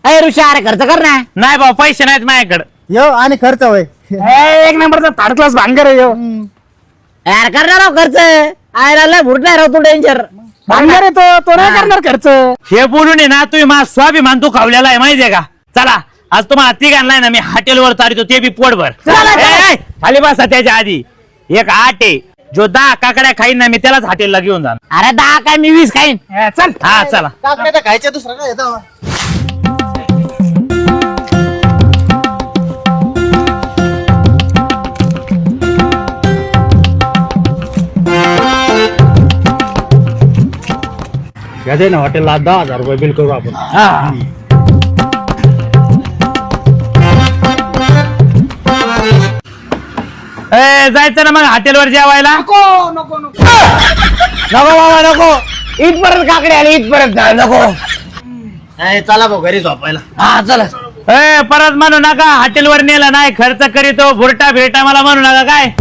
अरे ऋषा अरे खर्च कर ना. नाही भाऊ पैसे नाहीत माझ्याकडे. यो आणि खर्च होय. एक नंबरचा थर्ड क्लास भांगर आहे ह्यो. यार करणार राव खर्च. आयला लय भुटणार राव तू डेंजर. भांगर आहे तो नाही करणार खर्च. हे बोलून आहे ना तुम्ही माझा स्वाभिमान तू खावलेला आहे माहितीये का. चला आज तुम्हाला तिघ आणलाय ना मी हॉटेलवर चालतो ते बी पोटभर. चला, चला. खाली बसा त्याच्या आधी. एक 8 आहे जो 10 काकड्या खाईन ना मी त्यालाच हॉटेलला घेऊन जाणार. अरे 10 काय मी 20 खाईन. चल हा चला. काकडे तर खायचे दुसरं काय येतं. ना हॉटेलला 10,000 रुपये बिल करू आपण. जायचं ना मग हॉटेलवर जेवायला. नको बाबा नको. इथपर्यंत काकडे आले इथपर्यंत नको. चला भाऊ घरी झोपायला. हा चला. परत म्हणू नका हॉटेलवर नेलं नाही खर्च करीतो भुरटा भेटा मला म्हणू नका काय.